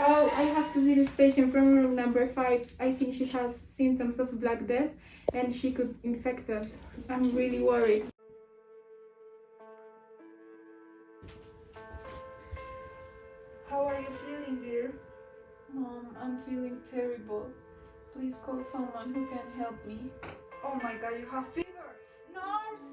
Oh, I have to see this patient from room number 5. I think she has symptoms of Black Death and she could infect us. I'm really worried. How are you feeling, dear? Mom, I'm feeling terrible. Please call someone who can help me. Oh my god, you have fever! Nurse!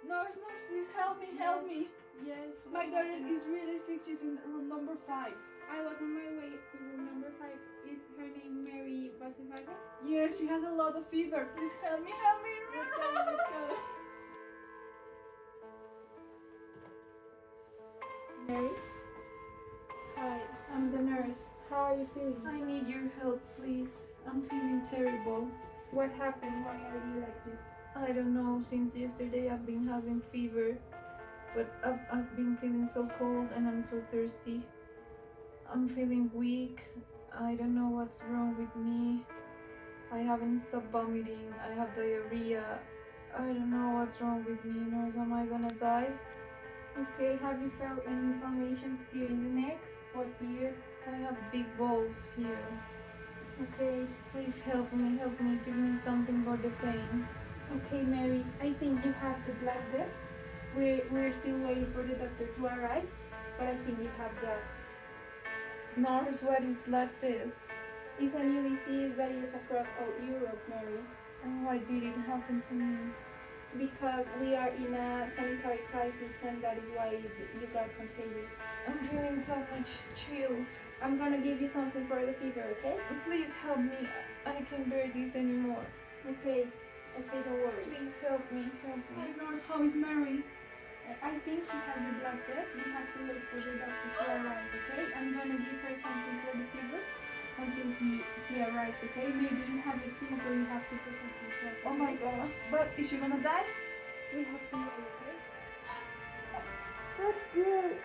Nurse, please help me, help me! Yes. My daughter is really sick, she's in room number 5. I was on my way to room number 5. Is her name Mary Basifaga? Yes, she has a lot of fever. Please help me, Let's go. Mary? Hi, I'm the nurse. How are you feeling? I need your help, please. I'm feeling terrible. What happened? Why are you like this? I don't know, since yesterday I've been having fever, but I've been feeling so cold and I'm so thirsty. I'm feeling weak. I don't know what's wrong with me. I haven't stopped vomiting. I have diarrhea. I don't know what's wrong with me, nurse. Am I gonna die? Okay, have you felt any inflammations here in the neck or here? I have big balls here. Okay. Please help me, give me something for the pain. Okay, Mary, I think you have the Black Death. We're still waiting for the doctor to arrive, but I think you have that. Nurse, what is Black Death? It's a new disease that is across all Europe, Mary. And why did it happen to me? Because we are in a sanitary crisis and that is why you got contagious. I'm feeling so much chills. I'm gonna give you something for the fever, okay? Please help me. I can't bear this anymore. Okay, don't worry. Please help me. Hi, nurse, how is Mary? I think she has the Black Death. We have to wait for the doctor to arrive, okay? I'm gonna give her something for the fever until he arrives, okay? Maybe you have it too, so you have to protect yourself. Oh my god, but is she gonna die? We have to wait, okay? That's good.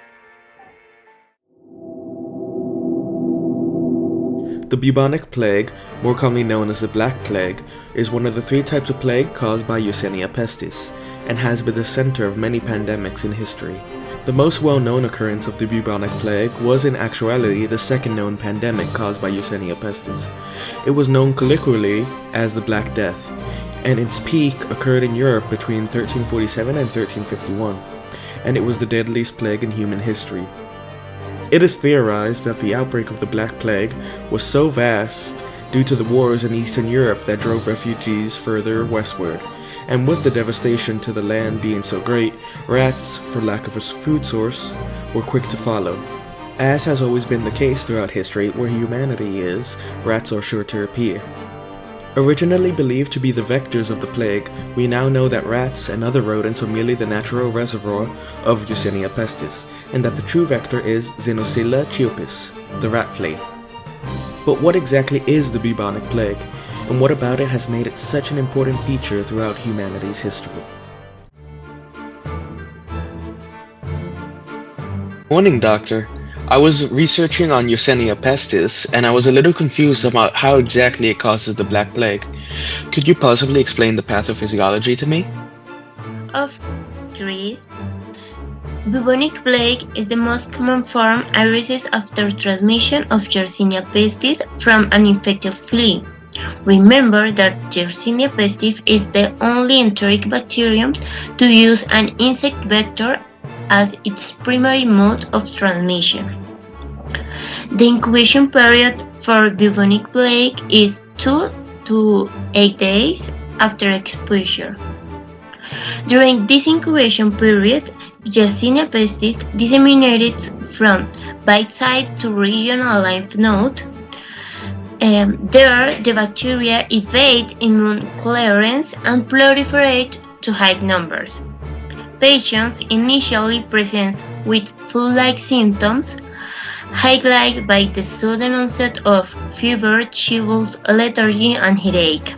The bubonic plague, more commonly known as the Black Plague, is one of the 3 types of plague caused by Yersinia pestis, and has been the center of many pandemics in history. The most well-known occurrence of the bubonic plague was in actuality the second known pandemic caused by Yersinia pestis. It was known colloquially as the Black Death, and its peak occurred in Europe between 1347 and 1351, and it was the deadliest plague in human history. It is theorized that the outbreak of the Black Plague was so vast due to the wars in Eastern Europe that drove refugees further westward, and with the devastation to the land being so great, rats, for lack of a food source, were quick to follow. As has always been the case throughout history, where humanity is, rats are sure to appear. Originally believed to be the vectors of the plague, we now know that rats and other rodents are merely the natural reservoir of Yersinia pestis, and that the true vector is Xenocilla chiopis, the rat flea. But what exactly is the bubonic plague, and what about it has made it such an important feature throughout humanity's history? Morning, doctor. I was researching on Yersinia pestis, and I was a little confused about how exactly it causes the Black Plague. Could you possibly explain the pathophysiology to me? Of Chris, bubonic plague is the most common form arises after transmission of Yersinia pestis from an infectious flea. Remember that Yersinia pestis is the only enteric bacterium to use an insect vector as its primary mode of transmission. The incubation period for bubonic plague is 2 to 8 days after exposure. During this incubation period, Yersinia pestis disseminated from bite site to regional lymph node. There, the bacteria evade immune clearance and proliferate to high numbers. Patients initially present with flu-like symptoms, highlighted by the sudden onset of fever, chills, lethargy, and headache.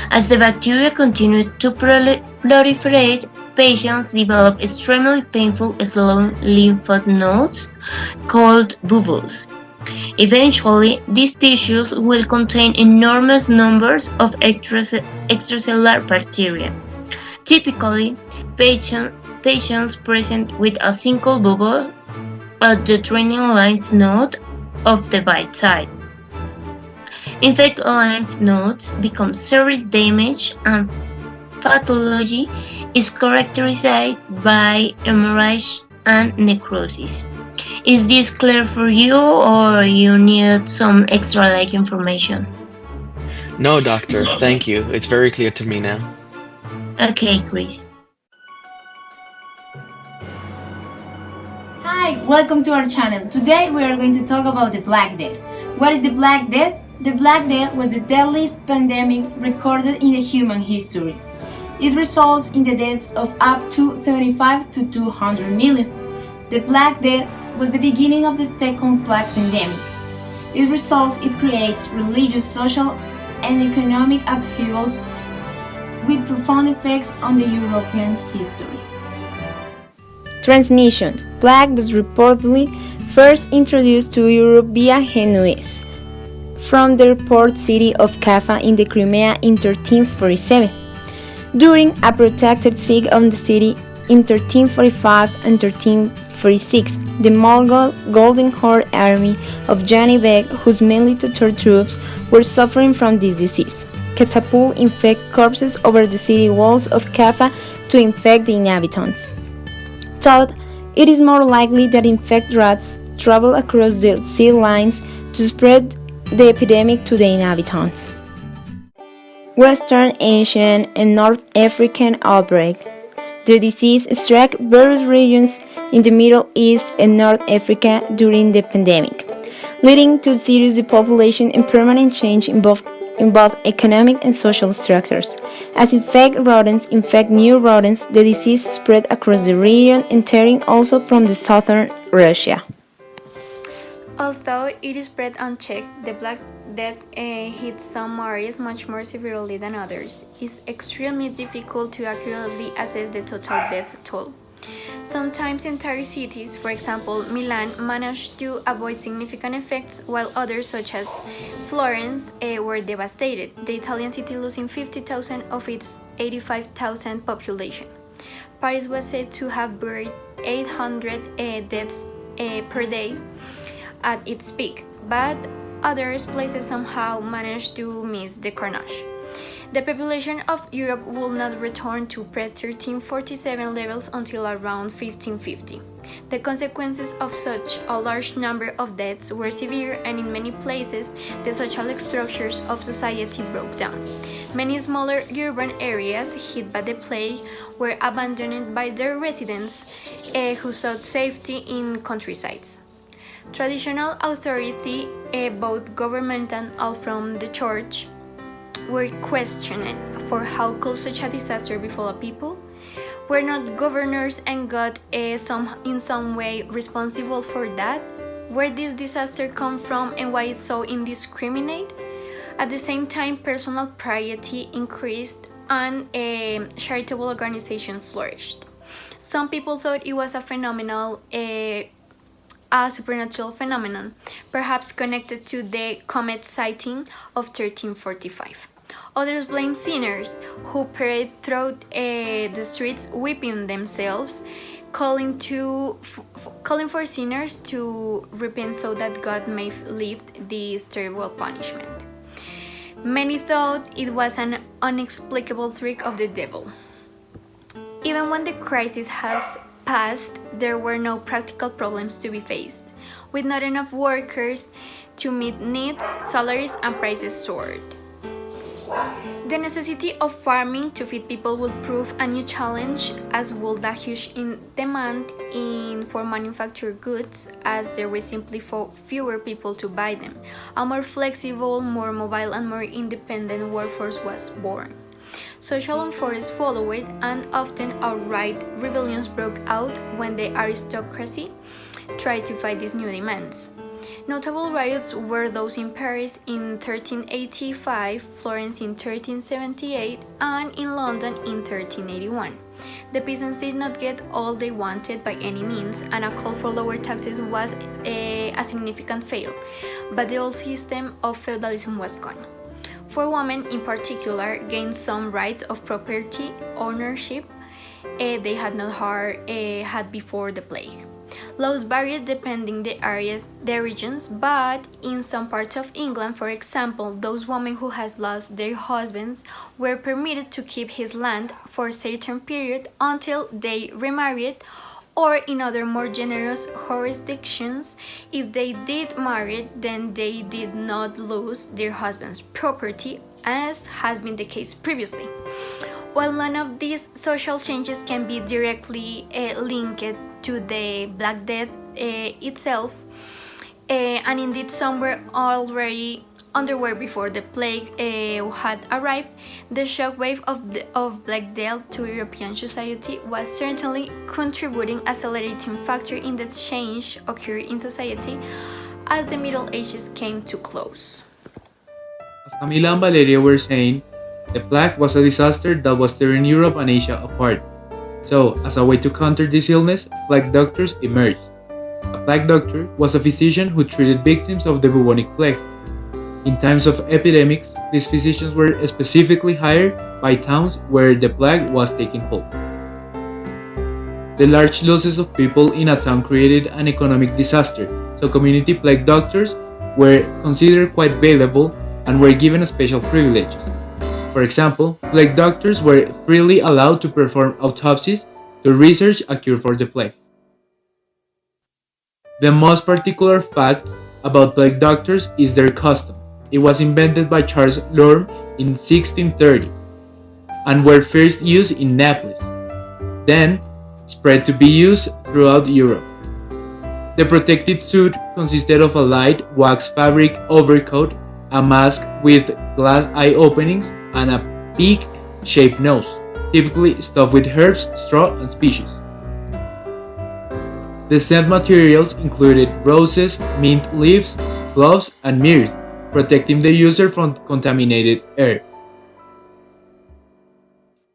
As the bacteria continue to proliferate, patients develop extremely painful slow lymph nodes called buboes. Eventually, these tissues will contain enormous numbers of extracellular bacteria. Typically, patients present with a single bubble at the draining lymph node of the right side. Infected lymph nodes become severely damaged and pathology is characterized by hemorrhage and necrosis. Is this clear for you or you need some extra information? No, doctor, thank you. It's very clear to me now. Okay, Chris. Hi, welcome to our channel. Today we are going to talk about the Black Death. What is the Black Death? The Black Death was the deadliest pandemic recorded in the human history. It results in the deaths of up to 75 to 200 million. The Black Death was the beginning of the second plague pandemic. It creates religious, social, and economic upheavals with profound effects on the European history. Transmission. Plague was reportedly first introduced to Europe via Genoese from the port city of Kaffa in the Crimea in 1347. During a protracted siege of the city in 1345 and 1346, the Mongol Golden Horde army of Jani Beg, whose mainly Tatar troops were suffering from this disease, catapult infect corpses over the city walls of Kaffa to infect the inhabitants. Thought it is more likely that infected rats travel across the sea lines to spread the epidemic to the inhabitants. Western Asian and North African outbreak. The disease struck various regions in the Middle East and North Africa during the pandemic, leading to serious depopulation and permanent change in both economic and social structures. As infected rodents infect new rodents, the disease spread across the region, entering also from the southern Russia. Although it is spread unchecked, the Black Death hits some areas much more severely than others. It's extremely difficult to accurately assess the total death toll. Sometimes entire cities, for example Milan, managed to avoid significant effects, while others, such as Florence, were devastated, the Italian city losing 50,000 of its 85,000 population. Paris was said to have buried 800 deaths per day at its peak, but other places somehow managed to miss the carnage. The population of Europe will not return to pre-1347 levels until around 1550. The consequences of such a large number of deaths were severe, and in many places the social structures of society broke down. Many smaller urban areas hit by the plague were abandoned by their residents, who sought safety in countrysides. Traditional authority, both governmental and from the church, were questioned for how could such a disaster befall a people? Were not governors and God in some way responsible for that? Where this disaster come from and why it's so indiscriminate? At the same time, personal piety increased and charitable organization flourished. Some people thought it was a supernatural phenomenon, perhaps connected to the comet sighting of 1345. Others blamed sinners who paraded through the streets weeping themselves, calling for sinners to repent so that God may lift this terrible punishment. Many thought it was an inexplicable trick of the devil. Even when the crisis has passed, there were no practical problems to be faced. With not enough workers to meet needs, salaries and prices soared. The necessity of farming to feed people would prove a new challenge, as would a huge demand for manufactured goods, as there were simply fewer people to buy them. A more flexible, more mobile and more independent workforce was born. Social unrest followed, and often outright rebellions broke out when the aristocracy tried to fight these new demands. Notable riots were those in Paris in 1385, Florence in 1378, and in London in 1381. The peasants did not get all they wanted by any means, and a call for lower taxes was a significant fail, but the old system of feudalism was gone. For women in particular, gained some rights of property ownership they had not had before the plague. Laws varied depending the areas, the regions, but in some parts of England, for example, those women who has lost their husbands were permitted to keep his land for a certain period until they remarried, or in other more generous jurisdictions, if they did marry, then they did not lose their husband's property, as has been the case previously. While none of these social changes can be directly linked to the Black Death itself, and indeed some were already underway before the plague had arrived, the shockwave of Black Death to European society was certainly contributing accelerating factor in the change occurred in society as the Middle Ages came to close. As Camila and Valeria were saying, the plague was a disaster that was tearing Europe and Asia apart. So, as a way to counter this illness, plague doctors emerged. A plague doctor was a physician who treated victims of the bubonic plague. In times of epidemics, these physicians were specifically hired by towns where the plague was taking hold. The large losses of people in a town created an economic disaster, so community plague doctors were considered quite valuable and were given special privileges. For example, plague doctors were freely allowed to perform autopsies to research a cure for the plague. The most particular fact about plague doctors is their custom. It was invented by Charles Lorme in 1630 and were first used in Naples, then spread to be used throughout Europe. The protective suit consisted of a light wax fabric overcoat, a mask with glass eye openings, and a beak-shaped nose, typically stuffed with herbs, straw, and species. The scent materials included roses, mint leaves, cloves, and myrrh, protecting the user from contaminated air.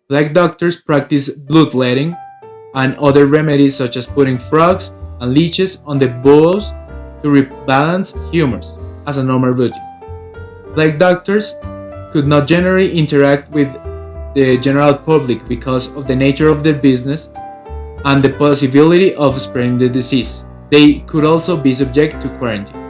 Plague doctors practiced bloodletting and other remedies such as putting frogs and leeches on the bows to rebalance humors as a normal routine. Plague doctors could not generally interact with the general public because of the nature of their business and the possibility of spreading the disease. They could also be subject to quarantine.